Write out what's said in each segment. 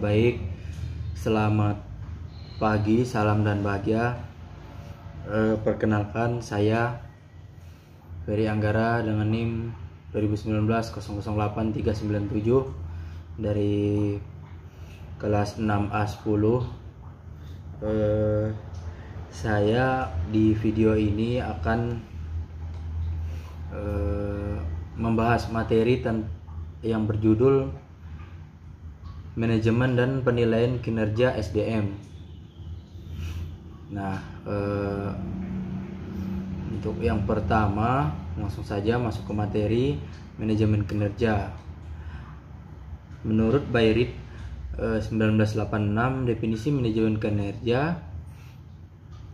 Baik, selamat pagi, salam dan bahagia. Perkenalkan, saya Ferry Anggara dengan NIM 2019-008397 dari kelas 6A10. Saya di video ini akan membahas materi yang berjudul manajemen dan penilaian kinerja SDM. Nah, untuk yang pertama langsung saja masuk ke materi manajemen kinerja. Menurut Bayrith 1986, definisi manajemen kinerja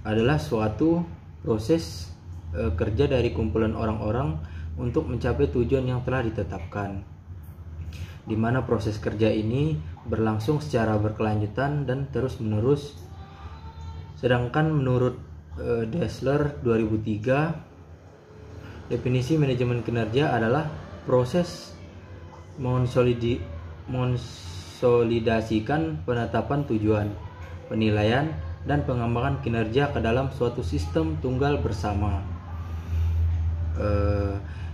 adalah suatu proses kerja dari kumpulan orang-orang untuk mencapai tujuan yang telah ditetapkan, di mana proses kerja ini berlangsung secara berkelanjutan dan terus-menerus. Sedangkan menurut Dessler 2003, definisi manajemen kinerja adalah proses mengonsolidasikan penetapan tujuan, penilaian, dan pengembangan kinerja ke dalam suatu sistem tunggal bersama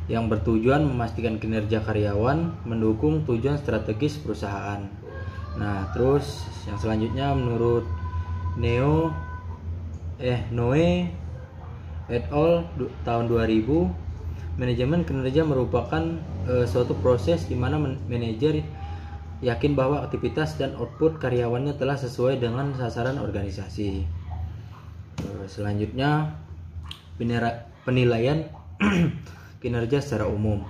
yang bertujuan memastikan kinerja karyawan mendukung tujuan strategis perusahaan. Nah, terus yang selanjutnya menurut Noe et al. Tahun 2000, manajemen kinerja merupakan suatu proses di mana manajer yakin bahwa aktivitas dan output karyawannya telah sesuai dengan sasaran organisasi. Selanjutnya penilaian kinerja secara umum.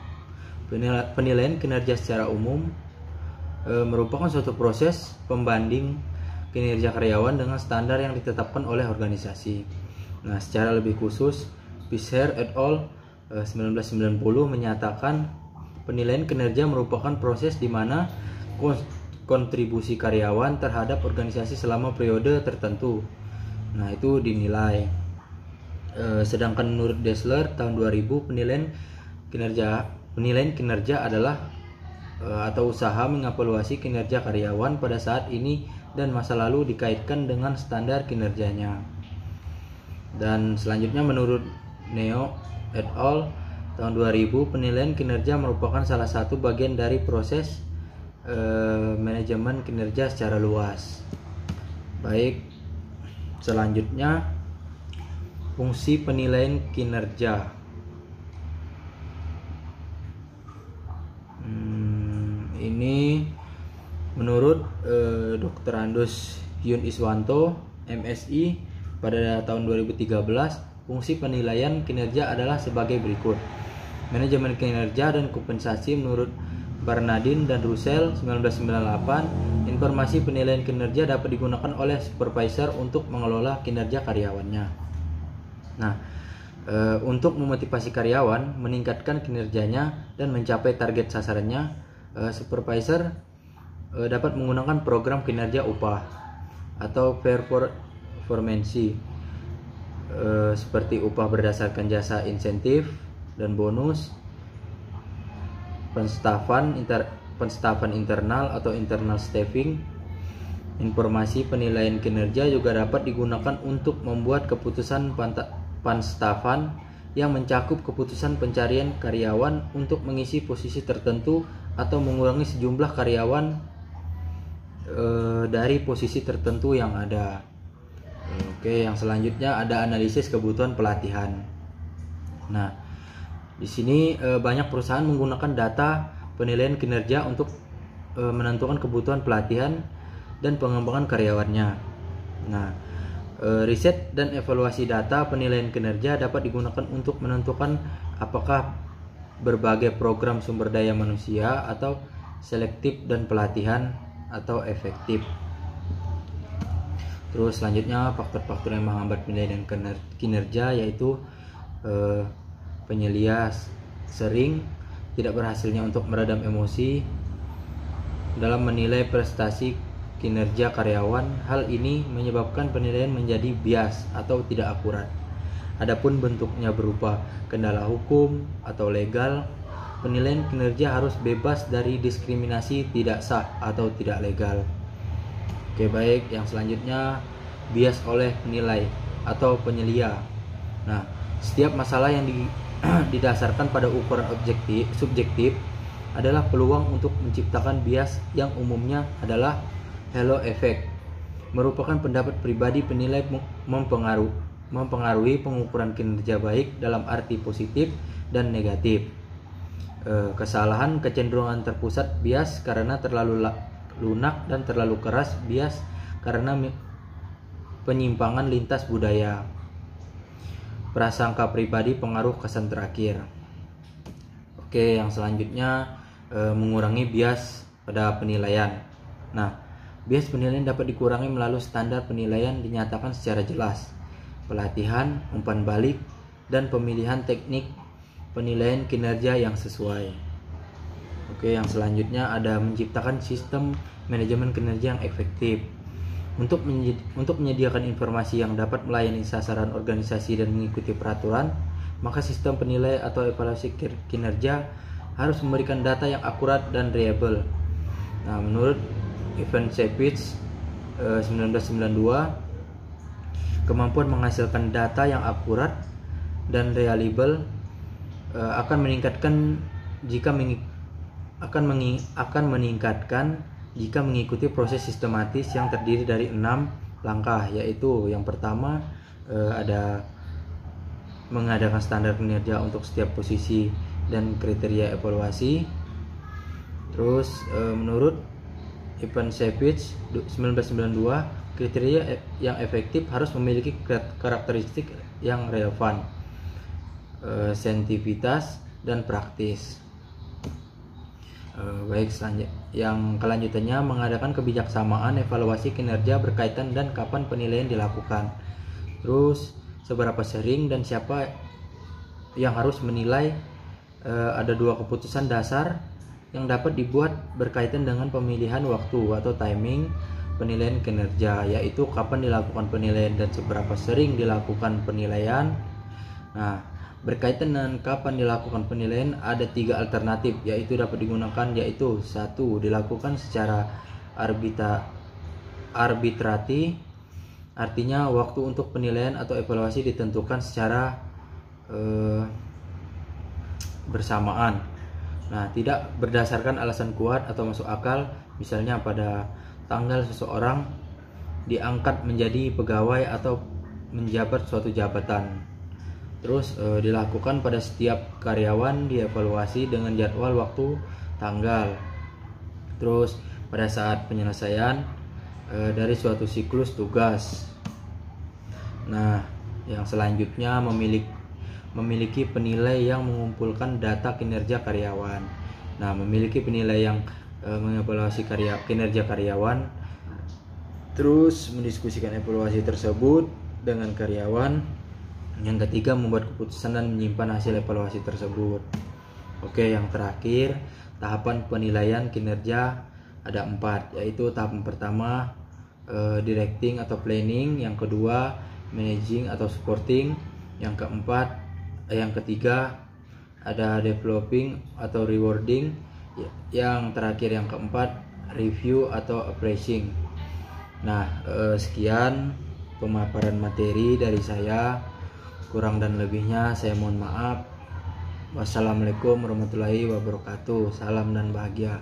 Penilaian kinerja secara umum merupakan suatu proses pembanding kinerja karyawan dengan standar yang ditetapkan oleh organisasi. Nah, secara lebih khusus, Fisher et al. 1990 menyatakan penilaian kinerja merupakan proses di mana kontribusi karyawan terhadap organisasi selama periode tertentu, nah itu dinilai. Sedangkan menurut Dessler tahun 2000, penilaian kinerja adalah atau usaha mengevaluasi kinerja karyawan pada saat ini dan masa lalu dikaitkan dengan standar kinerjanya. Dan selanjutnya menurut Noe et al. Tahun 2000, penilaian kinerja merupakan salah satu bagian dari proses manajemen kinerja secara luas. Baik, selanjutnya fungsi penilaian kinerja. Ini menurut Dr. Andus Yun Iswanto, MSI, pada tahun 2013, fungsi penilaian kinerja adalah sebagai berikut. Manajemen kinerja dan kompensasi menurut Bernardin dan Russell 1998, informasi penilaian kinerja dapat digunakan oleh supervisor untuk mengelola kinerja karyawannya. Nah, untuk memotivasi karyawan meningkatkan kinerjanya dan mencapai target sasarannya, supervisor dapat menggunakan program kinerja upah atau performance, seperti upah berdasarkan jasa insentif dan bonus, penstafan internal atau internal staffing. Informasi penilaian kinerja juga dapat digunakan untuk membuat keputusan penstafan yang mencakup keputusan pencarian karyawan untuk mengisi posisi tertentu atau mengurangi sejumlah karyawan dari posisi tertentu yang ada. Oke, yang selanjutnya ada analisis kebutuhan pelatihan. Nah, di sini banyak perusahaan menggunakan data penilaian kinerja untuk menentukan kebutuhan pelatihan dan pengembangan karyawannya. Nah, riset dan evaluasi data penilaian kinerja dapat digunakan untuk menentukan apakah berbagai program sumber daya manusia atau selektif dan pelatihan atau efektif. Terus selanjutnya faktor-faktor yang menghambat penilaian kinerja yaitu penyelia sering, tidak berhasilnya untuk meredam emosi dalam menilai prestasi kinerja karyawan. Hal ini menyebabkan penilaian menjadi bias atau tidak akurat. Adapun bentuknya berupa kendala hukum atau legal, penilaian kinerja harus bebas dari diskriminasi tidak sah atau tidak legal. Oke, baik, yang selanjutnya bias oleh penilai atau penyelia. Nah, setiap masalah yang didasarkan pada ukuran subjektif adalah peluang untuk menciptakan bias yang umumnya adalah halo effect, merupakan pendapat pribadi penilai mempengaruhi pengukuran kinerja baik dalam arti positif dan negatif. Kesalahan kecenderungan terpusat bias karena terlalu lunak dan terlalu keras bias karena penyimpangan lintas budaya. Prasangka pribadi pengaruh kesan terakhir. Oke, yang selanjutnya mengurangi bias pada penilaian. Nah, bias penilaian dapat dikurangi melalui standar penilaian dinyatakan secara jelas, pelatihan, umpan balik, dan pemilihan teknik penilaian kinerja yang sesuai. Oke, yang selanjutnya ada menciptakan sistem manajemen kinerja yang efektif. Untuk menyediakan informasi yang dapat melayani sasaran organisasi dan mengikuti peraturan, maka sistem penilai atau evaluasi kinerja harus memberikan data yang akurat dan reliable. Nah, menurut Ivan Savage 1992, kemampuan menghasilkan data yang akurat dan reliable akan meningkatkan jika mengikuti proses sistematis yang terdiri dari 6 langkah, yaitu yang pertama ada mengadakan standar kinerja untuk setiap posisi dan kriteria evaluasi. Terus menurut Ivan Savage 1992, kriteria yang efektif harus memiliki karakteristik yang relevan, saintifitas, dan praktis. Baik, yang kelanjutannya mengadakan kebijaksanaan evaluasi kinerja berkaitan dan kapan penilaian dilakukan. Terus seberapa sering dan siapa yang harus menilai. Ada 2 keputusan dasar yang dapat dibuat berkaitan dengan pemilihan waktu atau timing penilaian kinerja, yaitu kapan dilakukan penilaian dan seberapa sering dilakukan penilaian. Nah, berkaitan dengan kapan dilakukan penilaian ada 3 alternatif, yaitu dapat digunakan, yaitu 1. Dilakukan secara arbitrati, artinya waktu untuk penilaian atau evaluasi ditentukan secara bersamaan. Nah, tidak berdasarkan alasan kuat atau masuk akal, misalnya pada tanggal seseorang diangkat menjadi pegawai atau menjabat suatu jabatan. Terus dilakukan pada setiap karyawan, dievaluasi dengan jadwal waktu tanggal. Terus pada saat penyelesaian dari suatu siklus tugas. Nah, yang selanjutnya memiliki penilai yang mengumpulkan data kinerja karyawan. Nah, memiliki penilai yang mengevaluasi kinerja karyawan, terus mendiskusikan evaluasi tersebut dengan karyawan. Yang ketiga, membuat keputusan dan menyimpan hasil evaluasi tersebut. Oke, yang terakhir, tahapan penilaian kinerja ada 4, yaitu tahap pertama directing atau planning, yang kedua managing atau supporting, yang ketiga ada developing atau rewarding, yang terakhir yang keempat review atau appraising. Nah, sekian pemaparan materi dari saya. Kurang dan lebihnya saya mohon maaf. Wassalamualaikum warahmatullahi wabarakatuh. Salam dan bahagia.